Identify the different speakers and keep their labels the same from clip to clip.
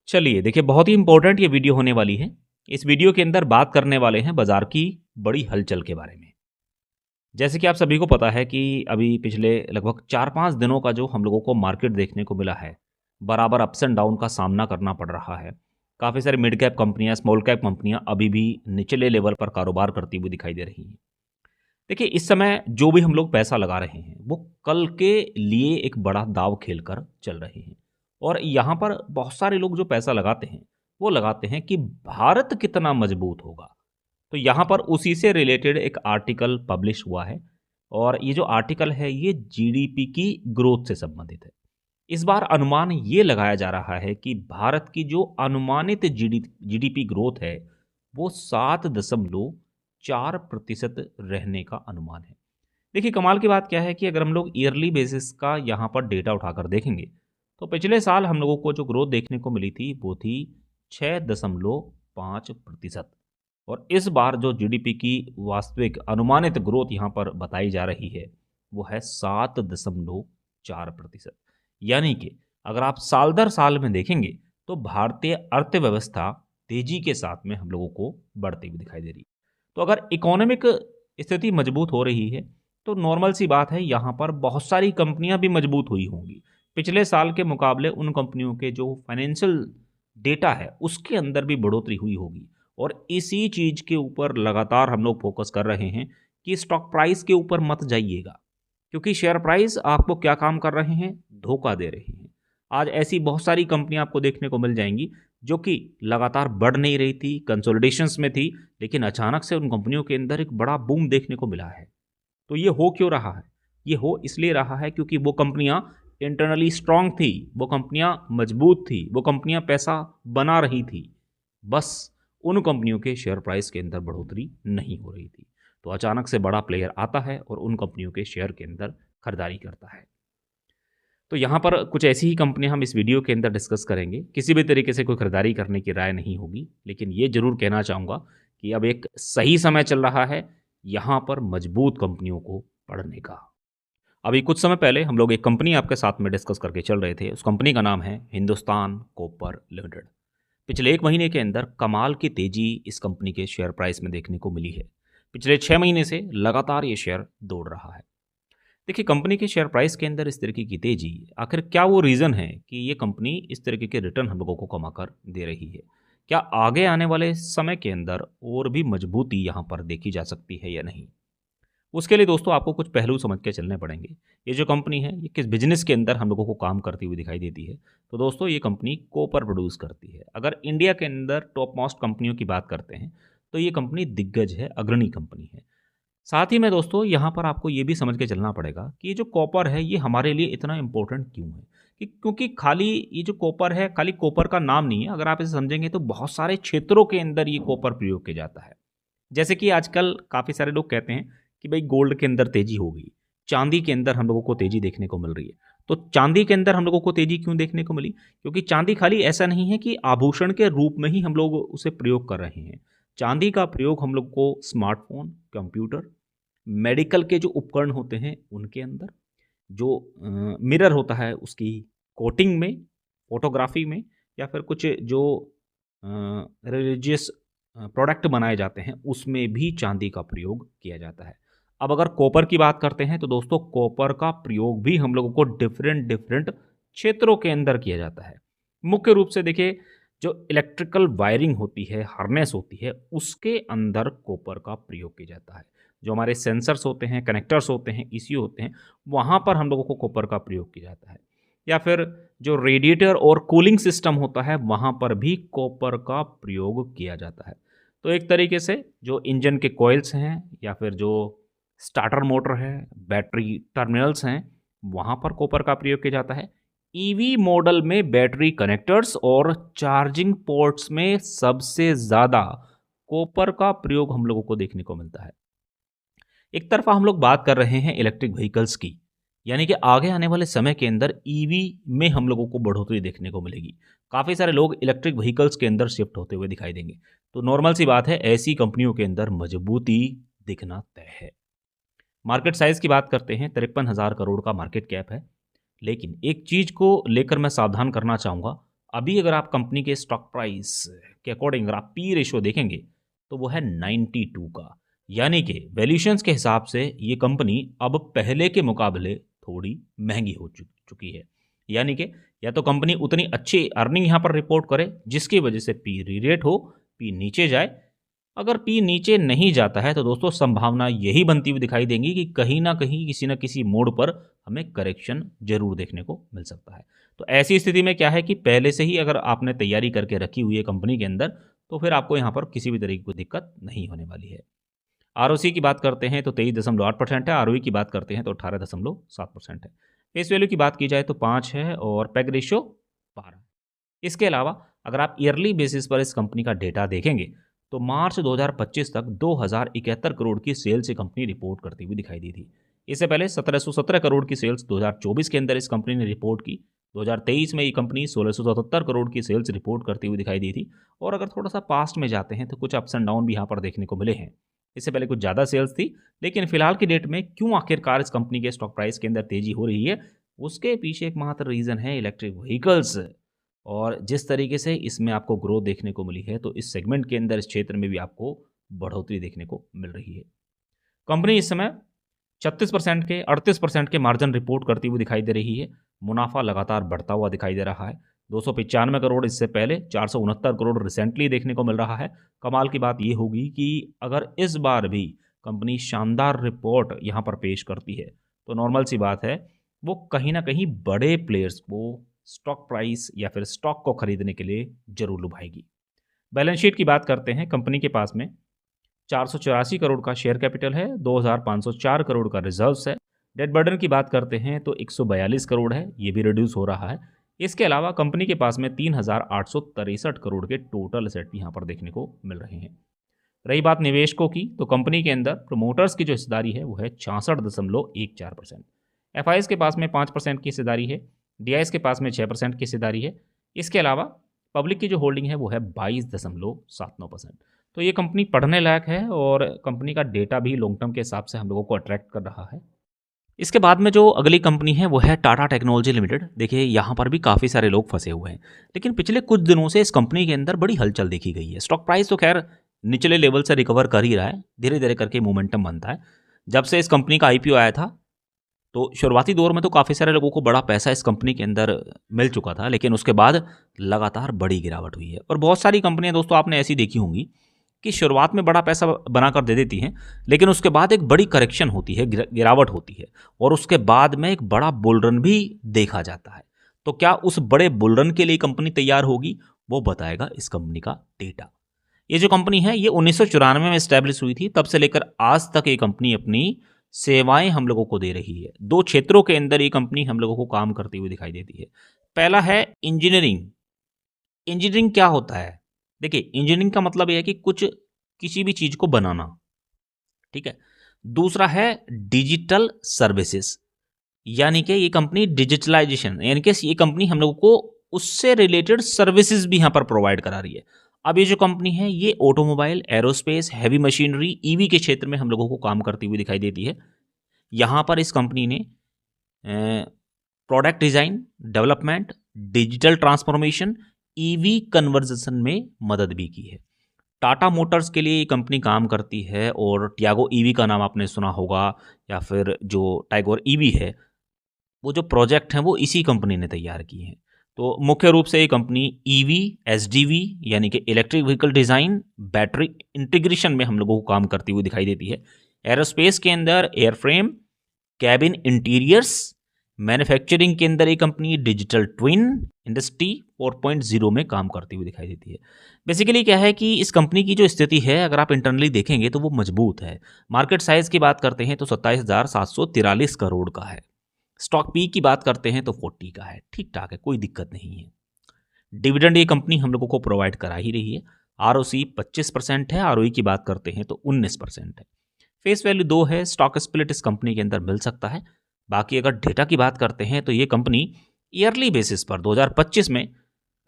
Speaker 1: चलिए देखिए, बहुत ही इंपॉर्टेंट ये वीडियो होने वाली है। इस वीडियो के अंदर बात करने वाले हैं बाज़ार की बड़ी हलचल के बारे में। जैसे कि आप सभी को पता है कि अभी पिछले लगभग 4-5 दिनों का जो हम लोगों को मार्केट देखने को मिला है, बराबर अप्स एंड डाउन का सामना करना पड़ रहा है। काफ़ी सारी मिड कैप कंपनियाँ, स्मॉल कैप कंपनियाँ अभी भी निचले लेवल पर कारोबार करती हुई दिखाई दे रही हैं। देखिए, इस समय जो भी हम लोग पैसा लगा रहे हैं, वो कल के लिए एक बड़ा दाँव खेल कर चल रहे हैं। और यहाँ पर बहुत सारे लोग जो पैसा लगाते हैं, वो लगाते हैं कि भारत कितना मजबूत होगा। तो यहाँ पर उसी से रिलेटेड एक आर्टिकल पब्लिश हुआ है और ये जो आर्टिकल है, ये जीडीपी की ग्रोथ से संबंधित है। इस बार अनुमान ये लगाया जा रहा है कि भारत की जो अनुमानित जीडीपी ग्रोथ है, वो 7.4% रहने का अनुमान है। देखिए, कमाल की बात क्या है कि अगर हम लोग ईयरली बेसिस का यहाँ पर डेटा उठाकर देखेंगे, तो पिछले साल हम लोगों को जो ग्रोथ देखने को मिली थी, वो थी 6.5%। और इस बार जो जीडीपी की वास्तविक अनुमानित ग्रोथ यहाँ पर बताई जा रही है, वो है 7.4%। यानी कि अगर आप साल दर साल में देखेंगे, तो भारतीय अर्थव्यवस्था तेजी के साथ में हम लोगों को बढ़ती हुई दिखाई दे रही है। तो अगर इकोनॉमिक स्थिति मजबूत हो रही है, तो नॉर्मल सी बात है, यहाँ पर बहुत सारी कंपनियां भी मजबूत हुई होंगी। पिछले साल के मुकाबले उन कंपनियों के जो फाइनेंशियल डेटा है, उसके अंदर भी बढ़ोतरी हुई होगी। और इसी चीज़ के ऊपर लगातार हम लोग फोकस कर रहे हैं कि स्टॉक प्राइस के ऊपर मत जाइएगा, क्योंकि शेयर प्राइस आपको क्या काम कर रहे हैं, धोखा दे रहे हैं। आज ऐसी बहुत सारी कंपनियां आपको देखने को मिल जाएंगी जो कि लगातार बढ़ नहीं रही थी, कंसोलिडेशंस में थी, लेकिन अचानक से उन कंपनियों के अंदर एक बड़ा बूम देखने को मिला है। तो ये हो क्यों रहा है? ये हो इसलिए रहा है क्योंकि वो कंपनियां इंटरनली स्ट्रांग थी, वो कंपनियां मजबूत थी, वो कंपनियां पैसा बना रही थी। बस उन कंपनियों के शेयर प्राइस के अंदर बढ़ोतरी नहीं हो रही थी। तो अचानक से बड़ा प्लेयर आता है और उन कंपनियों के शेयर के अंदर खरीदारी करता है। तो यहाँ पर कुछ ऐसी ही कंपनियाँ हम इस वीडियो के अंदर डिस्कस करेंगे। किसी भी तरीके से कोई खरीदारी करने की राय नहीं होगी, लेकिन ये ज़रूर कहना चाहूँगा कि अब एक सही समय चल रहा है यहाँ पर मजबूत कंपनियों को पढ़ने का। अभी कुछ समय पहले हम लोग एक कंपनी आपके साथ में डिस्कस करके चल रहे थे। उस कंपनी का नाम है हिंदुस्तान कॉपर लिमिटेड। पिछले 1 महीने के अंदर कमाल की तेज़ी इस कंपनी के शेयर प्राइस में देखने को मिली है। पिछले 6 महीने से लगातार ये शेयर दौड़ रहा है। देखिए, कंपनी के शेयर प्राइस के अंदर इस तरीके की तेज़ी, आखिर क्या वो रीज़न है कि ये कंपनी इस तरीके के रिटर्न हम लोगों को कमाकर दे रही है? क्या आगे आने वाले समय के अंदर और भी मजबूती यहाँ पर देखी जा सकती है या नहीं? उसके लिए दोस्तों आपको कुछ पहलू समझ के चलने पड़ेंगे। ये जो कंपनी है, ये किस बिज़नेस के अंदर हम लोगों को काम करती हुई दिखाई देती है? तो दोस्तों, ये कंपनी कॉपर प्रोड्यूस करती है। अगर इंडिया के अंदर टॉप मोस्ट कंपनियों की बात करते हैं, तो ये कंपनी दिग्गज है, अग्रणी कंपनी है। साथ ही में दोस्तों, यहाँ पर आपको ये भी समझ के चलना पड़ेगा कि ये जो कॉपर है, ये हमारे लिए इतना इम्पोर्टेंट क्यों है? कि क्योंकि खाली ये जो कॉपर है, खाली कॉपर का नाम नहीं है। अगर आप इसे समझेंगे तो बहुत सारे क्षेत्रों के अंदर ये कॉपर प्रयोग किया जाता है। जैसे कि आजकल काफ़ी सारे लोग कहते हैं कि भाई गोल्ड के अंदर तेज़ी हो गई, चांदी के अंदर हम लोगों को तेज़ी देखने को मिल रही है। तो चांदी के अंदर हम लोगों को तेज़ी क्यों देखने को मिली? क्योंकि चांदी खाली ऐसा नहीं है कि आभूषण के रूप में ही हम लोग उसे प्रयोग कर रहे हैं। चांदी का प्रयोग हम लोग को स्मार्टफ़ोन, कंप्यूटर, मेडिकल के जो उपकरण होते हैं उनके अंदर, जो मिरर होता है उसकी कोटिंग में, फ़ोटोग्राफ़ी में, या फिर कुछ जो रिलीजियस प्रोडक्ट बनाए जाते हैं उसमें भी चांदी का प्रयोग किया जाता है। अब अगर कॉपर की बात करते हैं, तो दोस्तों कॉपर का प्रयोग भी हम लोगों को डिफरेंट डिफरेंट क्षेत्रों के अंदर किया जाता है। मुख्य रूप से देखिए, जो इलेक्ट्रिकल वायरिंग होती है, हार्नेस होती है, उसके अंदर कॉपर का प्रयोग किया जाता है। जो हमारे सेंसर्स होते हैं, कनेक्टर्स होते हैं, ईसीयू होते हैं, वहाँ पर हम लोगों को कॉपर का प्रयोग किया जाता है। या फिर जो रेडिएटर और कूलिंग सिस्टम होता है, वहाँ पर भी कॉपर का प्रयोग किया जाता है। तो एक तरीके से जो इंजन के कॉइल्स हैं, या फिर जो स्टार्टर मोटर है, बैटरी टर्मिनल्स हैं, वहाँ पर कॉपर का प्रयोग किया जाता है। ईवी मॉडल में बैटरी कनेक्टर्स और चार्जिंग पोर्ट्स में सबसे ज़्यादा कॉपर का प्रयोग हम लोगों को देखने को मिलता है। एक तरफा हम लोग बात कर रहे हैं इलेक्ट्रिक व्हीकल्स की, यानी कि आगे आने वाले समय के अंदर ईवी में हम लोगों को बढ़ोतरी देखने को मिलेगी। काफ़ी सारे लोग इलेक्ट्रिक व्हीकल्स के अंदर शिफ्ट होते हुए दिखाई देंगे। तो नॉर्मल सी बात है, ऐसी कंपनियों के अंदर मजबूती दिखना तय है। मार्केट साइज़ की बात करते हैं, 53,000 करोड़ का मार्केट कैप है। लेकिन एक चीज़ को लेकर मैं सावधान करना चाहूँगा, अभी अगर आप कंपनी के स्टॉक प्राइस के अकॉर्डिंग अगर आप पी रेशो देखेंगे तो वो है 92 का, यानी कि वैल्यूएशंस के हिसाब से ये कंपनी अब पहले के मुकाबले थोड़ी महंगी हो चुकी है। यानी कि या तो कंपनी उतनी अच्छी अर्निंग यहाँ पर रिपोर्ट करे जिसकी वजह से पी री रेट हो, पी नीचे जाए। अगर पी नीचे नहीं जाता है तो दोस्तों संभावना यही बनती हुई दिखाई देंगी कि कहीं ना कहीं किसी न किसी मोड़ पर हमें करेक्शन जरूर देखने को मिल सकता है। तो ऐसी स्थिति में क्या है कि पहले से ही अगर आपने तैयारी करके रखी हुई है कंपनी के अंदर तो फिर आपको यहाँ पर किसी भी तरीके की दिक्कत नहीं होने वाली है। आरओसी की बात करते हैं तो 23.8% है, आरओई की बात करते हैं तो 18.7% है। फेस वैल्यू की बात की जाए तो 5 है और पैग रेशियो 12। इसके अलावा अगर आप ईयरली बेसिस पर इस कंपनी का डेटा देखेंगे तो मार्च 2025 तक 2071 करोड़ की सेल्स ये कंपनी रिपोर्ट करती हुई दिखाई दी थी। इससे पहले 1717 करोड़ की सेल्स 2024 के अंदर इस कंपनी ने रिपोर्ट की। 2023 में ये कंपनी 1677 करोड़ की सेल्स रिपोर्ट करती हुई दिखाई दी थी। और अगर थोड़ा सा पास्ट में जाते हैं तो कुछ अप्स एंड डाउन भी यहाँ पर देखने को मिले हैं। इससे पहले कुछ ज़्यादा सेल्स थी, लेकिन फिलहाल की डेट में क्यों आखिरकार इस कंपनी के स्टॉक प्राइस के अंदर तेजी हो रही है, उसके पीछे एकमात्र रीज़न है इलेक्ट्रिक व्हीकल्स। और जिस तरीके से इसमें आपको ग्रोथ देखने को मिली है तो इस सेगमेंट के अंदर इस क्षेत्र में भी आपको बढ़ोतरी देखने को मिल रही है। कंपनी इस समय 36% के 38% के मार्जिन रिपोर्ट करती हुई दिखाई दे रही है। मुनाफा लगातार बढ़ता हुआ दिखाई दे रहा है। 295 करोड़ इससे पहले, 469 करोड़ रिसेंटली देखने को मिल रहा है। कमाल की बात यह होगी कि अगर इस बार भी कंपनी शानदार रिपोर्ट यहाँ पर पेश करती है तो नॉर्मल सी बात है वो कहीं ना कहीं बड़े प्लेयर्स को स्टॉक प्राइस या फिर स्टॉक को खरीदने के लिए जरूर लुभाएगी। बैलेंस शीट की बात करते हैं। कंपनी के पास में 484 करोड़ का शेयर कैपिटल है, 2504 करोड़ का रिजर्व्स है। डेट बर्डन की बात करते हैं तो 142 करोड़ है, ये भी रिड्यूस हो रहा है। इसके अलावा कंपनी के पास में 3863 करोड़ के टोटल एसेट भी यहाँ पर देखने को मिल रहे हैं। रही बात निवेशकों की तो कंपनी के अंदर प्रमोटर्स की जो हिस्सेदारी है वो है 66.14%। एफआईएस के पास में 5% की हिस्सेदारी है, डीआईएस के पास में 6% की हिस्सेदारी है। इसके अलावा पब्लिक की जो होल्डिंग है वो है 22.79%। तो ये कंपनी पढ़ने लायक है और कंपनी का डेटा भी लॉन्ग टर्म के हिसाब से हम लोगों को अट्रैक्ट कर रहा है। इसके बाद में जो अगली कंपनी है वो है टाटा टेक्नोलॉजी लिमिटेड। देखिए यहाँ पर भी काफ़ी सारे लोग फंसे हुए हैं, लेकिन पिछले कुछ दिनों से इस कंपनी के अंदर बड़ी हलचल देखी गई है। स्टॉक प्राइस तो खैर निचले लेवल से रिकवर कर ही रहा है, धीरे धीरे करके मोमेंटम बनता है। जब से इस कंपनी का आईपीओ आया था तो शुरुआती दौर में तो काफ़ी सारे लोगों को बड़ा पैसा इस कंपनी के अंदर मिल चुका था, लेकिन उसके बाद लगातार बड़ी गिरावट हुई है। और बहुत सारी कंपनियां दोस्तों आपने ऐसी देखी होंगी कि शुरुआत में बड़ा पैसा बनाकर दे देती हैं, लेकिन उसके बाद एक बड़ी करेक्शन होती है, गिरावट होती है, और उसके बाद में एक बड़ा बुल रन भी देखा जाता है। तो क्या उस बड़े बुल रन के लिए कंपनी तैयार होगी, वो बताएगा इस कंपनी का डेटा। ये जो कंपनी है ये 1994 में एस्टैब्लिश हुई थी, तब से लेकर आज तक ये कंपनी अपनी सेवाएं हम लोगों को दे रही है। दो क्षेत्रों के अंदर ये कंपनी हम लोगों को काम करती हुई दिखाई देती है। पहला है इंजीनियरिंग। इंजीनियरिंग क्या होता है? देखिए, इंजीनियरिंग का मतलब यह है कि किसी भी चीज को बनाना, ठीक है। दूसरा है डिजिटल सर्विसेज, यानी कि ये कंपनी डिजिटलाइजेशन, यानी कि ये कंपनी हम लोगों को उससे रिलेटेड सर्विसेज भी यहां पर प्रोवाइड करा रही है। अब ये जो कंपनी है ये automobile, aerospace, heavy machinery, EV के क्षेत्र में हम लोगों को काम करती हुई दिखाई देती है। यहाँ पर इस कंपनी ने product design, development, digital transformation, EV conversion में मदद भी की है। टाटा मोटर्स के लिए ये कंपनी काम करती है और टियागो ईवी का नाम आपने सुना होगा, या फिर जो टाइगोर ईवी है, वो जो प्रोजेक्ट हैं वो इसी कंपनी ने तैयार किए हैं। तो मुख्य रूप से ये कंपनी ईवी, एसडीवी यानी कि electric vehicle design, battery integration में हम लोगों को काम करती हुई दिखाई देती है। एरोस्पेस के अंदर एयरफ्रेम, कैबिन इंटीरियर्स, मैन्युफैक्चरिंग के अंदर ये कंपनी डिजिटल ट्विन, इंडस्ट्री 4.0 में काम करती हुई दिखाई देती है। बेसिकली क्या है कि इस कंपनी की जो स्थिति है अगर आप इंटरनली देखेंगे तो वो मजबूत है। मार्केट साइज की बात करते हैं तो 27,743 करोड़ का है। स्टॉक पी की बात करते हैं तो 40 का है, ठीक ठाक है, कोई दिक्कत नहीं है। डिविडेंड ये कंपनी हम लोगों को प्रोवाइड करा ही रही है। आरओसी 25% है, आरओई की बात करते हैं तो 19% है। फेस वैल्यू 2 है, स्टॉक स्प्लिट इस कंपनी के अंदर मिल सकता है। बाकी अगर डेटा की बात करते हैं तो ये कंपनी ईयरली बेसिस पर 2025 में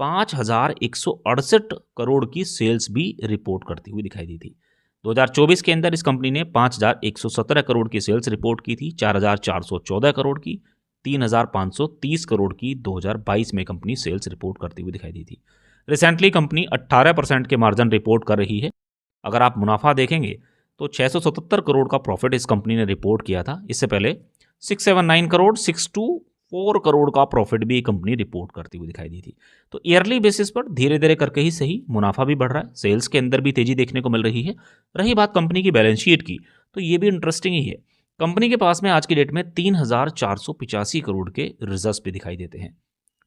Speaker 1: 5,168 करोड़ की सेल्स भी रिपोर्ट करती हुई दिखाई दी थी। 2024 के अंदर इस कंपनी ने 5,117 करोड़ की सेल्स रिपोर्ट की थी, 4,414 करोड़ की 3,530 करोड़ की 2022 में कंपनी सेल्स रिपोर्ट करती हुई दिखाई दी थी। रिसेंटली कंपनी 18% के मार्जिन रिपोर्ट कर रही है। अगर आप मुनाफा देखेंगे तो 677 करोड़ का प्रॉफिट इस कंपनी ने रिपोर्ट किया था। इससे पहले 679 करोड़ 624 करोड़ का प्रॉफिट भी कंपनी रिपोर्ट करती हुई दिखाई दी थी। तो ईयरली बेसिस पर धीरे धीरे करके ही सही मुनाफा भी बढ़ रहा है, सेल्स के अंदर भी तेजी देखने को मिल रही है। रही बात कंपनी की बैलेंस शीट की, तो ये भी इंटरेस्टिंग ही है। कंपनी के पास में आज की डेट में 3,485 करोड़ के रिजर्व्स भी दिखाई देते हैं।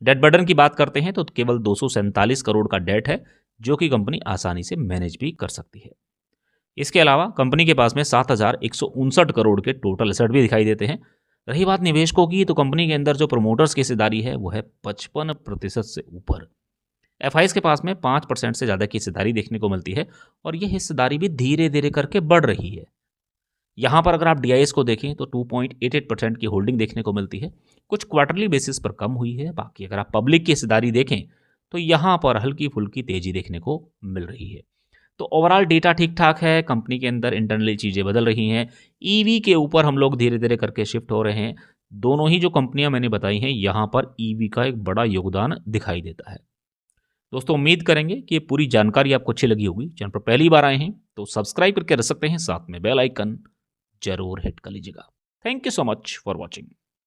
Speaker 1: डेट बर्डन की बात करते हैं तो केवल 247 करोड़ का डेट है, जो कि कंपनी आसानी से मैनेज भी कर सकती है। इसके अलावा कंपनी के पास में 7,159 करोड़ के टोटल एसेट भी दिखाई देते हैं। रही बात निवेशकों की, तो कंपनी के अंदर जो प्रमोटर्स की हिस्सेदारी है वो है 55% से ऊपर। एफआईज के पास में 5% से ज़्यादा की हिस्सेदारी देखने को मिलती है और यह हिस्सेदारी भी धीरे धीरे करके बढ़ रही है। यहाँ पर अगर आप डीआईएस को देखें तो 2.88% की होल्डिंग देखने को मिलती है। कुछ क्वार्टरली बेसिस पर कम हुई है। बाकी अगर आप पब्लिक की हिस्सेदारी देखें तो यहाँ पर हल्की फुल्की तेजी देखने को मिल रही है। तो ओवरऑल डेटा ठीक ठाक है। कंपनी के अंदर इंटरनली चीज़ें बदल रही हैं। ईवी के ऊपर हम लोग धीरे धीरे करके शिफ्ट हो रहे हैं। दोनों ही जो कंपनियां मैंने बताई हैं, यहाँ पर ईवी का एक बड़ा योगदान दिखाई देता है। दोस्तों, उम्मीद करेंगे कि ये पूरी जानकारी आपको अच्छी लगी होगी। चैनल पर पहली बार आए हैं तो सब्सक्राइब करके रख सकते हैं, साथ में बेल आइकन जरूर हिट कर लीजिएगा। Thank you so much for watching.